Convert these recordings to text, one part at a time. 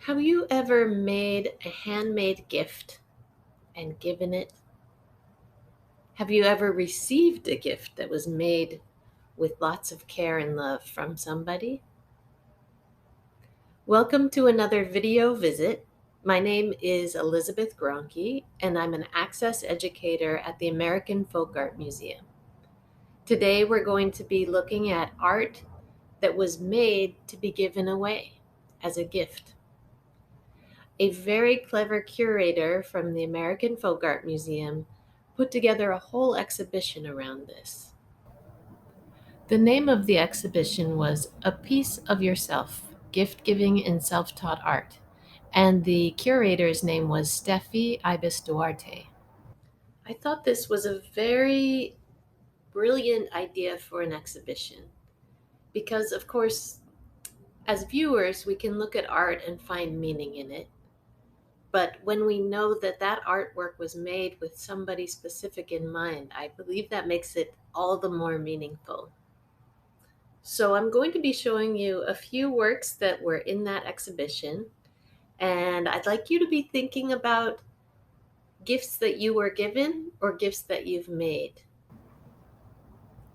Have you ever made a handmade gift and given it? Have you ever received a gift that was made with lots of care and love from somebody? Welcome to another video visit. My name is Elizabeth Gronke, and I'm an access educator at the American Folk Art Museum. Today, we're going to be looking at art that was made to be given away as a gift. A very clever curator from the American Folk Art Museum put together a whole exhibition around this. The name of the exhibition was A Piece of Yourself, Gift Giving in Self-Taught Art, and the curator's name was Steffi Ibis Duarte. I thought this was a very brilliant idea for an exhibition because, of course, as viewers, we can look at art and find meaning in it. But when we know that that artwork was made with somebody specific in mind, I believe that makes it all the more meaningful. So I'm going to be showing you a few works that were in that exhibition, and I'd like you to be thinking about gifts that you were given or gifts that you've made.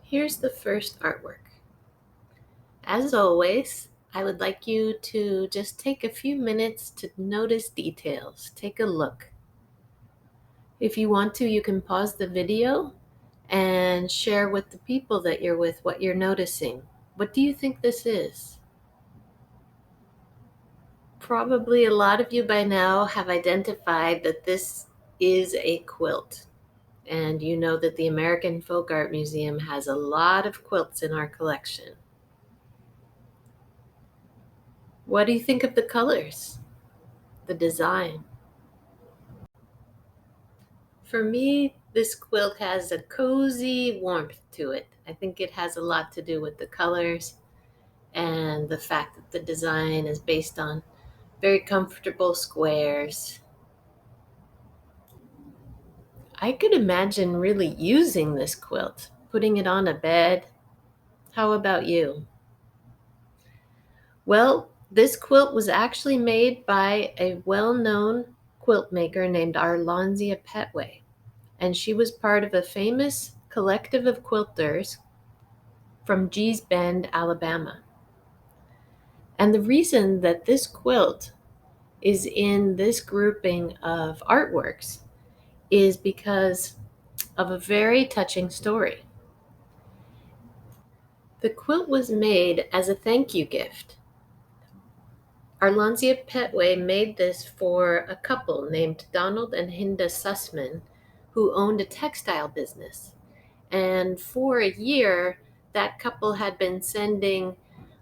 Here's the first artwork. As always, I would like you to just take a few minutes to notice details. Take a look. If you want to, you can pause the video and share with the people that you're with what you're noticing. What do you think this is? Probably a lot of you by now have identified that this is a quilt. And you know that the American Folk Art Museum has a lot of quilts in our collection. What do you think of the colors? The design? For me, this quilt has a cozy warmth to it. I think it has a lot to do with the colors and the fact that the design is based on very comfortable squares. I could imagine really using this quilt, putting it on a bed. How about you? Well, this quilt was actually made by a well-known quilt maker named Arlanzia Petway, and she was part of a famous collective of quilters from Gee's Bend, Alabama. And the reason that this quilt is in this grouping of artworks is because of a very touching story. The quilt was made as a thank you gift. Arlanzia Petway made this for a couple named Donald and Hinda Sussman, who owned a textile business. And for a year, that couple had been sending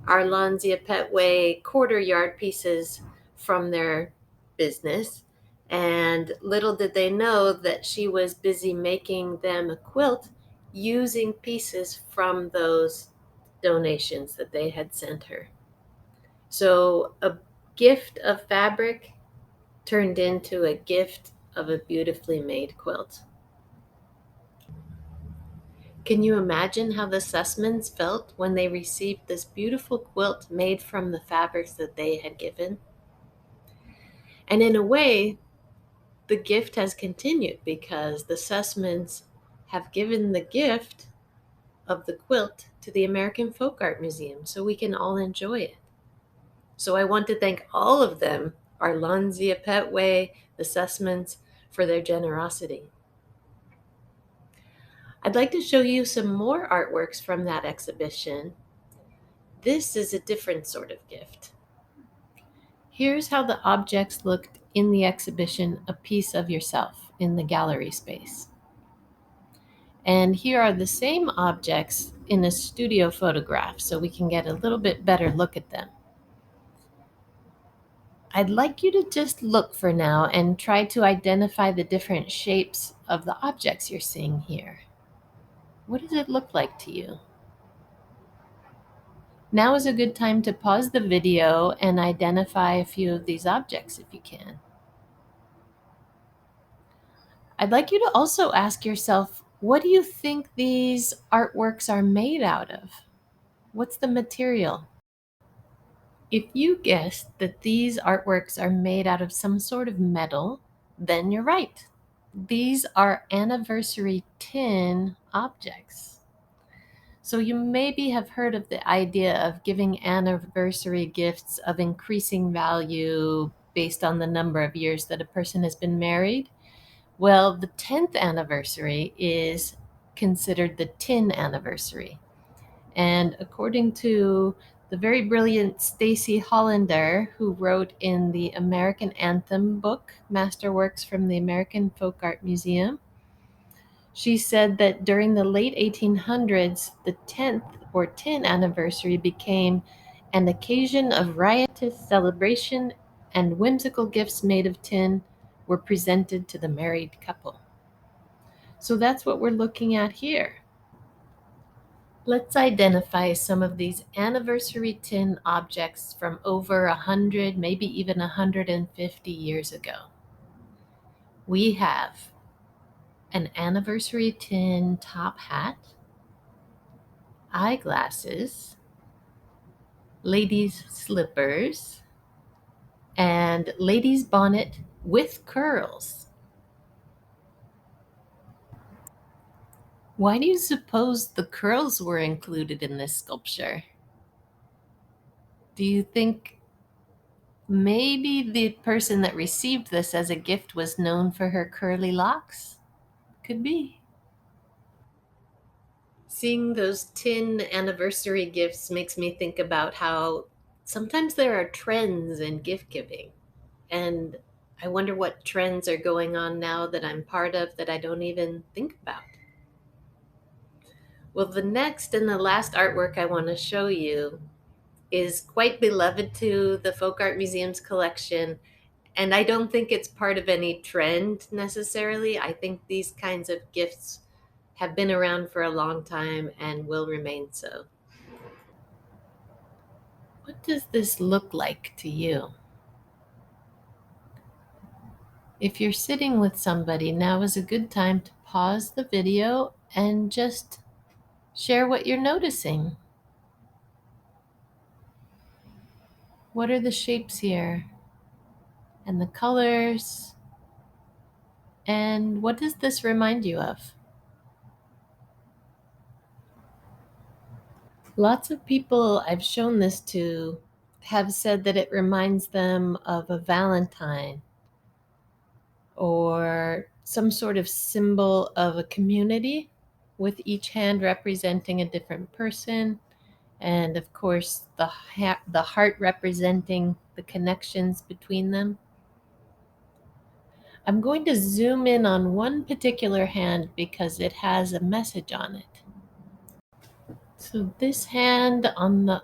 Arlanzia Petway quarter yard pieces from their business. And little did they know that she was busy making them a quilt using pieces from those donations that they had sent her. So a gift of fabric turned into a gift of a beautifully made quilt. Can you imagine how the Sussmans felt when they received this beautiful quilt made from the fabrics that they had given? And in a way, the gift has continued because the Sussmans have given the gift of the quilt to the American Folk Art Museum so we can all enjoy it. So I want to thank all of them, Arlanzia Petway, the Sussmans, for their generosity. I'd like to show you some more artworks from that exhibition. This is a different sort of gift. Here's how the objects looked in the exhibition, A Piece of Yourself, in the gallery space. And here are the same objects in a studio photograph so we can get a little bit better look at them. I'd like you to just look for now and try to identify the different shapes of the objects you're seeing here. What does it look like to you? Now is a good time to pause the video and identify a few of these objects if you can. I'd like you to also ask yourself, what do you think these artworks are made out of? What's the material? If you guessed that these artworks are made out of some sort of metal, then you're right. These are anniversary tin objects. So you maybe have heard of the idea of giving anniversary gifts of increasing value based on the number of years that a person has been married. Well, the 10th anniversary is considered the tin anniversary. And according to the very brilliant Stacy Hollander, who wrote in the American Anthem book, Masterworks from the American Folk Art Museum, she said that during the late 1800s, the 10th or tin anniversary became an occasion of riotous celebration, and whimsical gifts made of tin were presented to the married couple. So that's what we're looking at here. Let's identify some of these anniversary tin objects from over 100, maybe even 150 years ago. We have an anniversary tin top hat, eyeglasses, ladies' slippers, and ladies' bonnet with curls. Why do you suppose the curls were included in this sculpture? Do you think maybe the person that received this as a gift was known for her curly locks? Could be. Seeing those tin anniversary gifts makes me think about how sometimes there are trends in gift giving. And I wonder what trends are going on now that I'm part of that I don't even think about. Well, the next and the last artwork I want to show you is quite beloved to the Folk Art Museum's collection. And I don't think it's part of any trend necessarily. I think these kinds of gifts have been around for a long time and will remain so. What does this look like to you? If you're sitting with somebody, now is a good time to pause the video and just share what you're noticing. What are the shapes here? And the colors? And what does this remind you of? Lots of people I've shown this to have said that it reminds them of a Valentine or some sort of symbol of a community, with each hand representing a different person, and of course the heart representing the connections between them. I'm going to zoom in on one particular hand because it has a message on it. So this hand on the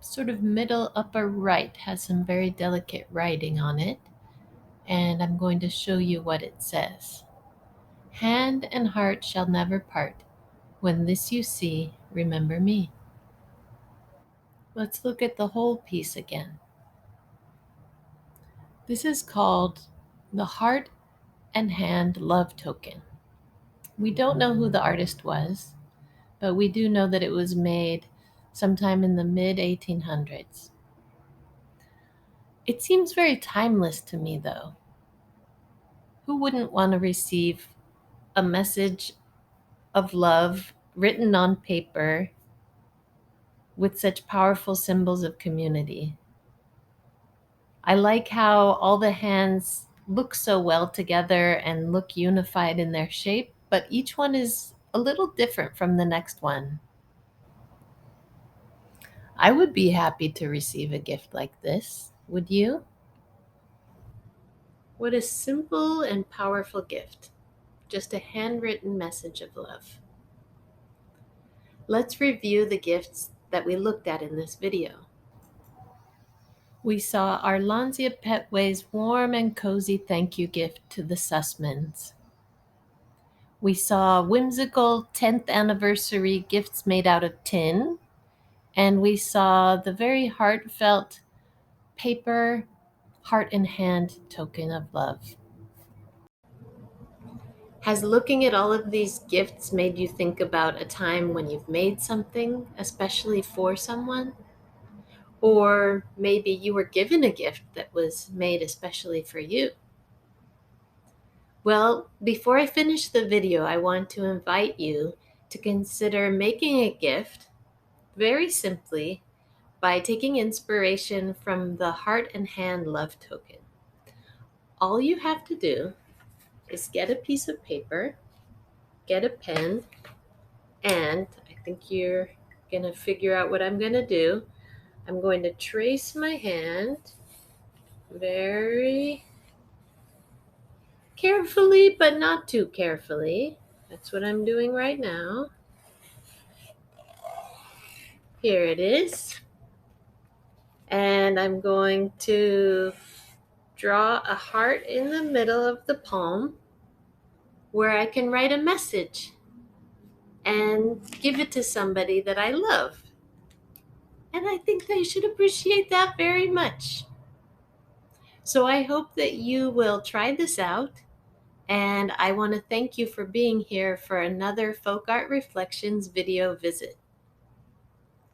sort of middle upper right has some very delicate writing on it, and I'm going to show you what it says. Hand and heart shall never part. When this you see, remember me. Let's look at the whole piece again. This is called the Heart and Hand Love Token. We don't know who the artist was, but we do know that it was made sometime in the mid 1800s. It seems very timeless to me, though. Who wouldn't want to receive a message of love written on paper with such powerful symbols of community? I like how all the hands look so well together and look unified in their shape, but each one is a little different from the next one. I would be happy to receive a gift like this. Would you? What a simple and powerful gift. Just a handwritten message of love. Let's review the gifts that we looked at in this video. We saw Arlanzia Petway's warm and cozy thank you gift to the Sussmans. We saw whimsical 10th anniversary gifts made out of tin, and we saw the very heartfelt paper heart and hand token of love. Has looking at all of these gifts made you think about a time when you've made something, especially for someone? Or maybe you were given a gift that was made especially for you. Well, before I finish the video, I want to invite you to consider making a gift very simply by taking inspiration from the Heart and Hand Love Token. All you have to do is get a piece of paper, get a pen, and I think you're going to figure out what I'm going to do. I'm going to trace my hand very carefully, but not too carefully. That's what I'm doing right now. Here it is. And I'm going to draw a heart in the middle of the palm where I can write a message and give it to somebody that I love. And I think they should appreciate that very much. So I hope that you will try this out. And I want to thank you for being here for another Folk Art Reflections video visit.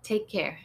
Take care.